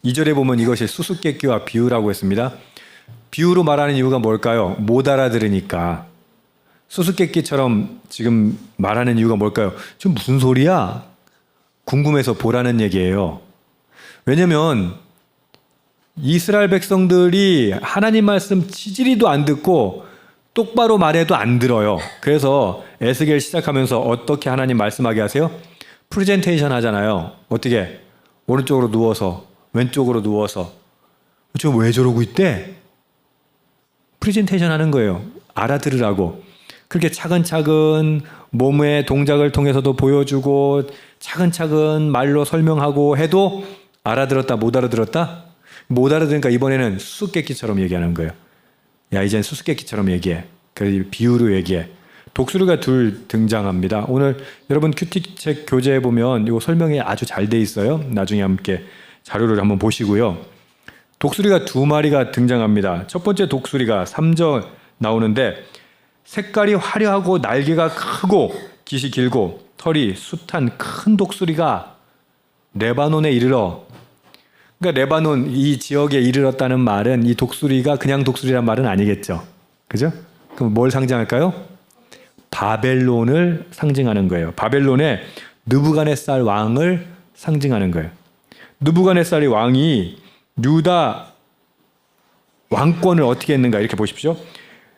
2절에 보면 이것이 수수께끼와 비유라고 했습니다. 비유로 말하는 이유가 뭘까요? 못 알아들으니까. 수수께끼처럼 지금 말하는 이유가 뭘까요? 지금 무슨 소리야? 궁금해서 보라는 얘기예요. 왜냐면 이스라엘 백성들이 하나님 말씀 치지리도 안 듣고 똑바로 말해도 안 들어요. 그래서 에스겔 시작하면서 어떻게 하나님 말씀하게 하세요? 프레젠테이션 하잖아요. 어떻게? 오른쪽으로 누워서 왼쪽으로 누워서. 저 왜 저러고 있대? 프레젠테이션 하는 거예요. 알아들으라고. 그렇게 차근차근 몸의 동작을 통해서도 보여주고 차근차근 말로 설명하고 해도 알아들었다 못 알아들었다? 못 알아들으니까 이번에는 수수께끼처럼 얘기하는 거예요. 야, 이젠 수수께끼처럼 얘기해. 그래서 비유로 얘기해. 독수리가 둘 등장합니다. 오늘 여러분 큐티책 교재에 보면 이거 설명이 아주 잘 돼 있어요. 나중에 함께 자료를 한번 보시고요. 독수리가 두 마리가 등장합니다. 첫 번째 독수리가 3절 나오는데 색깔이 화려하고 날개가 크고 깃이 길고 털이 숱한 큰 독수리가 레바논에 이르러, 그러니까 레바논 이 지역에 이르렀다는 말은 이 독수리가 그냥 독수리란 말은 아니겠죠. 그죠? 그럼 뭘 상징할까요? 바벨론을 상징하는 거예요. 바벨론의 느부갓네살 왕을 상징하는 거예요. 느부갓네살이 왕이 유다 왕권을 어떻게 했는가 이렇게 보십시오.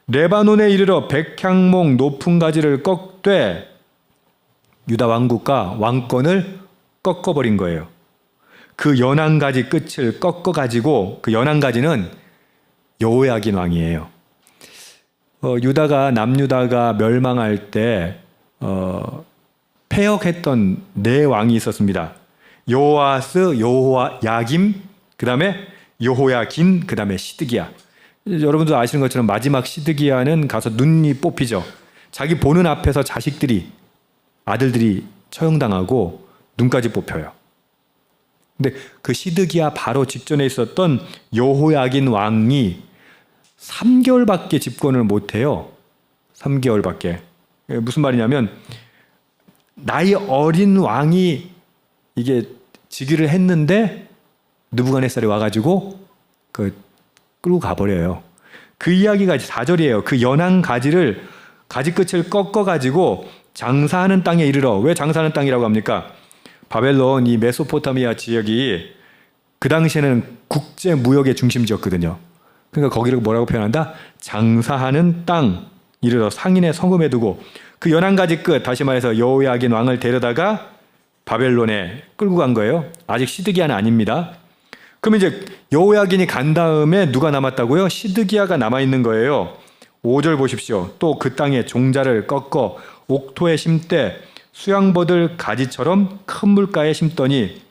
레바논에 이르러 백향목 높은 가지를 꺾되 유다 왕국과 왕권을 꺾어버린 거예요. 그 연한 가지 끝을 꺾어가지고, 그 연한 가지는 여호야긴 왕이에요. 유다가 남유다가 멸망할 때 패역했던 네 왕이 있었습니다. 여호아스, 여호야김, 그 다음에 여호야긴, 그 다음에 시드기야. 여러분도 아시는 것처럼 마지막 시드기야는 가서 눈이 뽑히죠. 자기 보는 앞에서 자식들이, 아들들이 처형당하고 눈까지 뽑혀요. 근데 그 시드기야 바로 직전에 있었던 여호야긴 왕이 3개월밖에 집권을 못해요. 3개월밖에. 무슨 말이냐면 나이 어린 왕이 이게 즉위를 했는데 느부갓네살이 와가지고 끌고 가버려요. 그 이야기가 4절이에요. 그 연한 가지를, 가지 끝을 꺾어가지고 장사하는 땅에 이르러. 왜 장사하는 땅이라고 합니까? 바벨론, 이 메소포타미아 지역이 그 당시에는 국제 무역의 중심지였거든요. 그러니까 거기를 뭐라고 표현한다? 장사하는 땅 이르러 상인의 성읍에 두고 그 연한 가지 끝, 다시 말해서 여호야긴 왕을 데려다가 바벨론에 끌고 간 거예요. 아직 시드기야는 아닙니다. 그럼 이제 여호야긴이 간 다음에 누가 남았다고요? 시드기야가 남아있는 거예요. 5절 보십시오. 또 그 땅에 종자를 꺾어 옥토에 심되 수양버들 가지처럼 큰 물가에 심더니,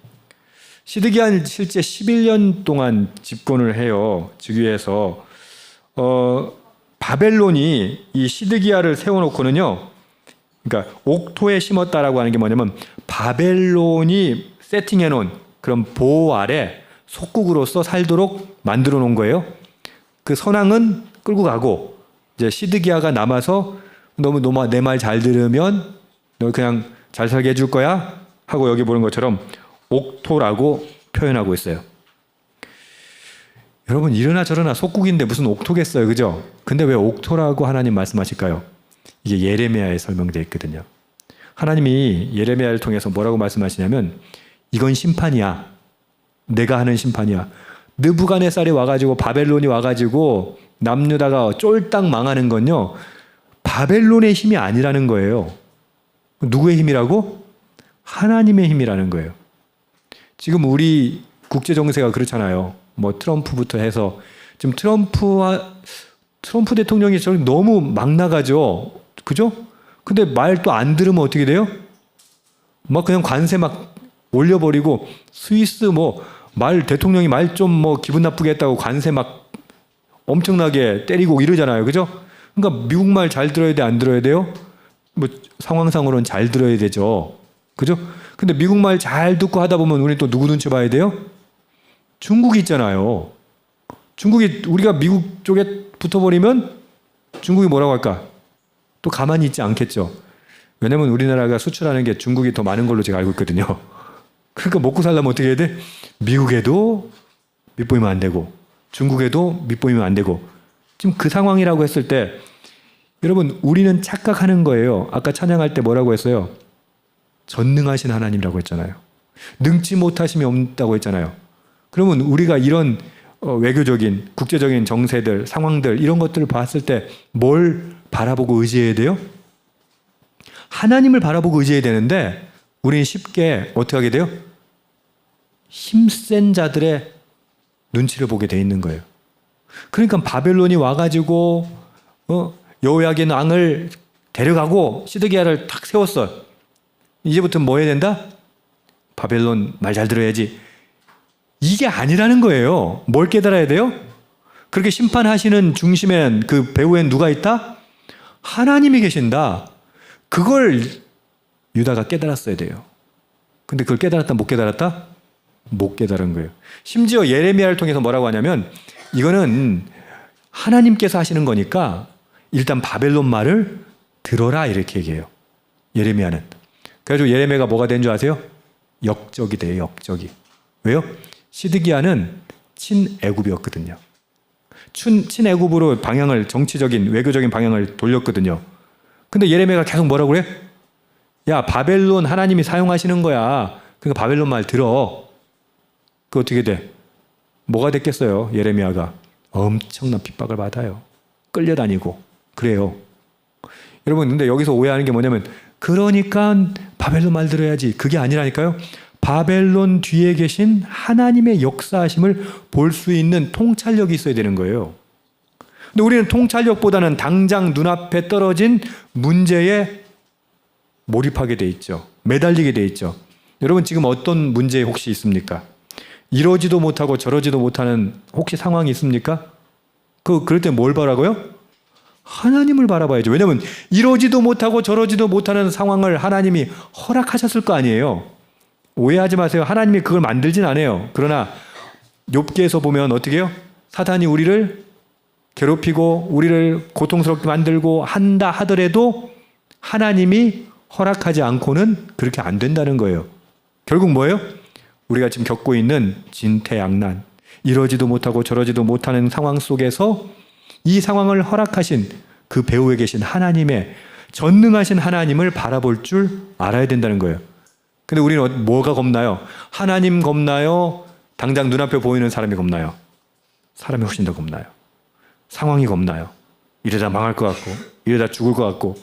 시드기야는 실제 11년 동안 집권을 해요. 즉위해서. 바벨론이 이 시드기야를 세워놓고는요, 그러니까 옥토에 심었다라고 하는 게 뭐냐면 바벨론이 세팅해놓은 그런 보호 아래 속국으로서 살도록 만들어 놓은 거예요. 그 선왕은 끌고 가고 이제 시드기야가 남아서 너무 내 말 잘 들으면 너 그냥 잘 살게 해줄 거야 하고 여기 보는 것처럼 옥토라고 표현하고 있어요. 여러분 이러나 저러나 속국인데 무슨 옥토겠어요, 그죠? 근데 왜 옥토라고 하나님 말씀하실까요? 이게 예레미야에 설명되어 있거든요. 하나님이 예레미야를 통해서 뭐라고 말씀하시냐면 이건 심판이야. 내가 하는 심판이야. 느부갓네살이 와가지고 바벨론이 와가지고 남유다가 쫄딱 망하는 건요, 바벨론의 힘이 아니라는 거예요. 누구의 힘이라고? 하나님의 힘이라는 거예요. 지금 우리 국제 정세가 그렇잖아요. 뭐 트럼프부터 해서 지금 트럼프 대통령이 저렇게 너무 막 나가죠. 그죠? 근데 말 또 안 들으면 어떻게 돼요? 막 그냥 관세 막 올려버리고, 스위스 대통령이 말 좀 기분 나쁘게 했다고 관세 막 엄청나게 때리고 이러잖아요. 그죠? 그러니까 미국 말 잘 들어야 돼, 안 들어야 돼요? 상황상으로는 잘 들어야 되죠. 그죠? 근데 미국 말 잘 듣고 하다 보면 우리 또 누구 눈치 봐야 돼요? 중국이 있잖아요. 중국이, 우리가 미국 쪽에 붙어버리면 중국이 뭐라고 할까? 또 가만히 있지 않겠죠. 왜냐면 우리나라가 수출하는 게 중국이 더 많은 걸로 제가 알고 있거든요. 그러니까 먹고 살려면 어떻게 해야 돼? 미국에도 밑보이면 안 되고 중국에도 밑보이면 안 되고 지금 그 상황이라고 했을 때 여러분 우리는 착각하는 거예요. 아까 찬양할 때 뭐라고 했어요? 전능하신 하나님이라고 했잖아요. 능치 못하심이 없다고 했잖아요. 그러면 우리가 이런 외교적인 국제적인 정세들 상황들 이런 것들을 봤을 때 뭘 바라보고 의지해야 돼요? 하나님을 바라보고 의지해야 되는데 우리는 쉽게 어떻게 하게 돼요? 힘센 자들의 눈치를 보게 돼 있는 거예요. 그러니까 바벨론이 와가지고 여호야긴 왕을 데려가고 시드기야를 탁 세웠어. 이제부터 뭐 해야 된다? 바벨론 말 잘 들어야지. 이게 아니라는 거예요. 뭘 깨달아야 돼요? 그렇게 심판하시는 중심엔 그 배후엔 누가 있다? 하나님이 계신다. 그걸 유다가 깨달았어야 돼요. 근데 그걸 깨달았다 못 깨달았다? 못 깨달은 거예요. 심지어 예레미야를 통해서 뭐라고 하냐면 이거는 하나님께서 하시는 거니까 일단 바벨론 말을 들어라 이렇게 얘기해요. 예레미야는. 그래가지고 예레미야가 뭐가 된 줄 아세요? 역적이 돼요. 역적이. 왜요? 시드기야는 친애굽이었거든요. 친애굽으로 방향을 정치적인 외교적인 방향을 돌렸거든요. 근데 예레미야가 계속 뭐라고 그래? 야 바벨론 하나님이 사용하시는 거야. 그러니까 바벨론 말 들어. 그 어떻게 돼? 뭐가 됐겠어요? 예레미야가 엄청난 핍박을 받아요. 끌려다니고 그래요. 여러분 근데 여기서 오해하는 게 뭐냐면 그러니까 바벨론 말 들어야지. 그게 아니라니까요. 바벨론 뒤에 계신 하나님의 역사하심을 볼 수 있는 통찰력이 있어야 되는 거예요. 근데 우리는 통찰력보다는 당장 눈앞에 떨어진 문제에 몰입하게 돼 있죠. 매달리게 돼 있죠. 여러분 지금 어떤 문제 혹시 있습니까? 이러지도 못하고 저러지도 못하는 혹시 상황이 있습니까? 그럴 때 뭘 바라고요? 하나님을 바라봐야죠. 왜냐하면 이러지도 못하고 저러지도 못하는 상황을 하나님이 허락하셨을 거 아니에요. 오해하지 마세요. 하나님이 그걸 만들진 않아요. 그러나 욥기에서 보면 어떻게 해요? 사탄이 우리를 괴롭히고 우리를 고통스럽게 만들고 한다 하더라도 하나님이 허락하지 않고는 그렇게 안 된다는 거예요. 결국 뭐예요? 우리가 지금 겪고 있는 진퇴양난, 이러지도 못하고 저러지도 못하는 상황 속에서 이 상황을 허락하신 그 배후에 계신 하나님의 전능하신 하나님을 바라볼 줄 알아야 된다는 거예요. 근데 우리는 뭐가 겁나요? 하나님 겁나요? 당장 눈앞에 보이는 사람이 겁나요? 사람이 훨씬 더 겁나요. 상황이 겁나요. 이러다 망할 것 같고 이러다 죽을 것 같고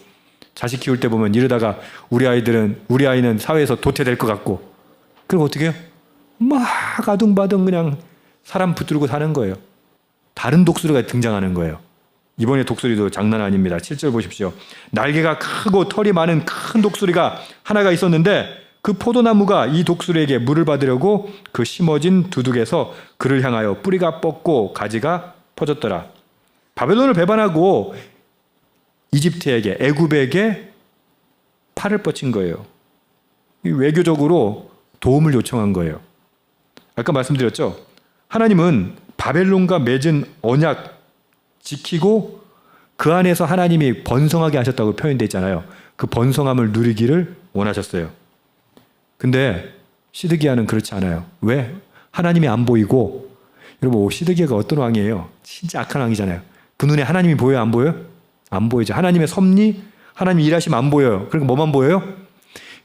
자식 키울 때 보면 이러다가 우리 아이는 사회에서 도태될 것 같고 그럼 어떻게 해요? 막 아둥바둥 그냥 사람 붙들고 사는 거예요. 다른 독수리가 등장하는 거예요. 이번에 독수리도 장난 아닙니다. 7절 보십시오. 날개가 크고 털이 많은 큰 독수리가 하나가 있었는데 그 포도나무가 이 독수리에게 물을 받으려고 그 심어진 두둑에서 그를 향하여 뿌리가 뻗고 가지가 퍼졌더라. 바벨론을 배반하고 이집트에게 애굽에게 팔을 뻗친 거예요. 외교적으로 도움을 요청한 거예요. 아까 말씀드렸죠. 하나님은 바벨론과 맺은 언약 지키고 그 안에서 하나님이 번성하게 하셨다고 표현되어 있잖아요. 그 번성함을 누리기를 원하셨어요. 근데 시드기야는 그렇지 않아요. 왜? 하나님이 안 보이고 여러분 시드기야가 어떤 왕이에요? 진짜 악한 왕이잖아요. 그 눈에 하나님이 보여요? 안 보여요? 안 보이죠. 하나님의 섭리, 하나님 일하시면 안 보여요. 그러니까 뭐만 보여요?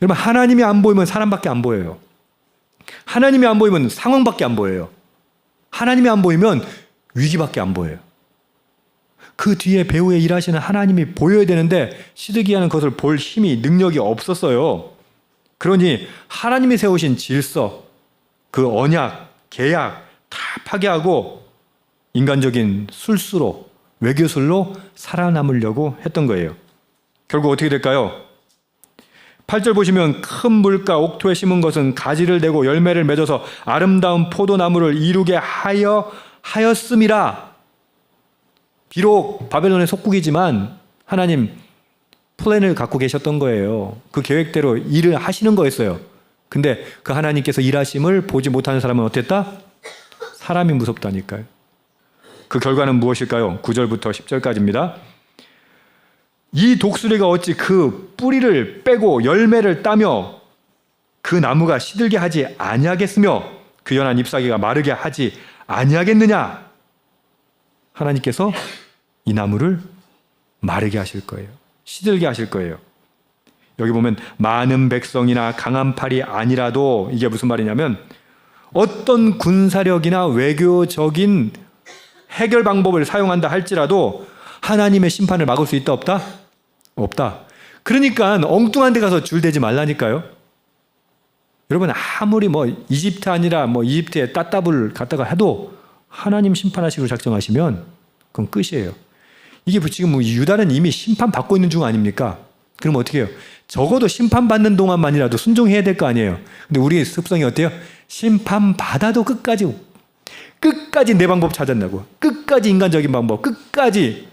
여러분 하나님이 안 보이면 사람밖에 안 보여요. 하나님이 안 보이면 상황밖에 안 보여요. 하나님이 안 보이면 위기밖에 안 보여요. 그 뒤에 배후에 일하시는 하나님이 보여야 되는데 시드기야는 그것을 볼 힘이 능력이 없었어요. 그러니 하나님이 세우신 질서, 그 언약, 계약 다 파괴하고 인간적인 술수로 외교술로 살아남으려고 했던 거예요. 결국 어떻게 될까요? 8절 보시면 큰 물가 옥토에 심은 것은 가지를 내고 열매를 맺어서 아름다운 포도나무를 이루게 하였음이라. 비록 바벨론의 속국이지만 하나님 플랜을 갖고 계셨던 거예요. 그 계획대로 일을 하시는 거였어요. 근데 그 하나님께서 일하심을 보지 못하는 사람은 어땠다? 사람이 무섭다니까요. 그 결과는 무엇일까요? 9절부터 10절까지입니다. 이 독수리가 어찌 그 뿌리를 빼고 열매를 따며 그 나무가 시들게 하지 아니하겠으며 그 연한 잎사귀가 마르게 하지 아니하겠느냐? 하나님께서 이 나무를 마르게 하실 거예요. 시들게 하실 거예요. 여기 보면 많은 백성이나 강한 팔이 아니라도, 이게 무슨 말이냐면 어떤 군사력이나 외교적인 해결 방법을 사용한다 할지라도 하나님의 심판을 막을 수 있다 없다? 없다. 그러니까 엉뚱한 데 가서 줄 대지 말라니까요. 여러분, 아무리 이집트 아니라 이집트에 따따블 갖다가 해도 하나님 심판하시기로 작정하시면 그건 끝이에요. 이게 지금 유다는 이미 심판받고 있는 중 아닙니까? 그럼 어떻게 해요? 적어도 심판받는 동안만이라도 순종해야 될 거 아니에요. 근데 우리의 습성이 어때요? 심판받아도 끝까지 내 방법 찾았나고, 끝까지 인간적인 방법, 끝까지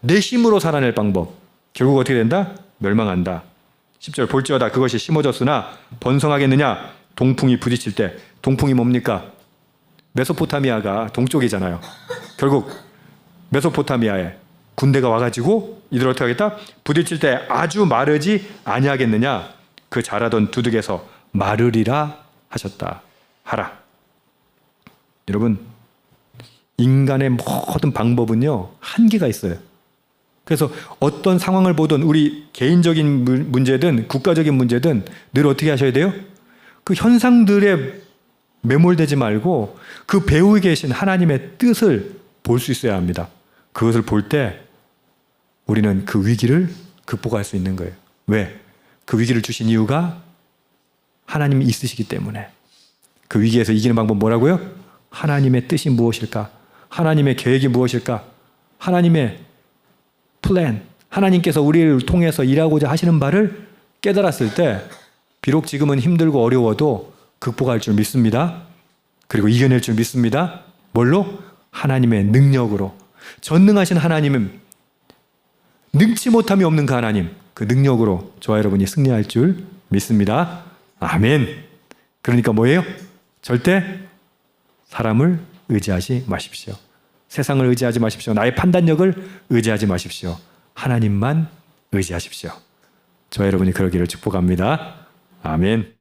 내 힘으로 살아낼 방법. 결국 어떻게 된다? 멸망한다. 10절 볼지어다 그것이 심어졌으나 번성하겠느냐? 동풍이 부딪힐 때. 동풍이 뭡니까? 메소포타미아가 동쪽이잖아요. 결국 메소포타미아에 군대가 와가지고 이들 어떻게 하겠다? 부딪힐 때 아주 마르지 아니하겠느냐? 그 자라던 두둑에서 마르리라 하셨다. 하라. 여러분, 인간의 모든 방법은요 한계가 있어요. 그래서 어떤 상황을 보든 우리 개인적인 문제든 국가적인 문제든 늘 어떻게 하셔야 돼요? 그 현상들에 매몰되지 말고 그 배후에 계신 하나님의 뜻을 볼 수 있어야 합니다. 그것을 볼 때 우리는 그 위기를 극복할 수 있는 거예요. 왜? 그 위기를 주신 이유가 하나님이 있으시기 때문에. 그 위기에서 이기는 방법 뭐라고요? 하나님의 뜻이 무엇일까? 하나님의 계획이 무엇일까? 하나님의 플랜, 하나님께서 우리를 통해서 일하고자 하시는 바를 깨달았을 때 비록 지금은 힘들고 어려워도 극복할 줄 믿습니다. 그리고 이겨낼 줄 믿습니다. 뭘로? 하나님의 능력으로. 전능하신 하나님은 능치 못함이 없는 그 하나님, 그 능력으로 저와 여러분이 승리할 줄 믿습니다. 아멘. 그러니까 뭐예요? 절대 사람을 의지하지 마십시오. 세상을 의지하지 마십시오. 나의 판단력을 의지하지 마십시오. 하나님만 의지하십시오. 저와 여러분이 그러기를 축복합니다. 아멘.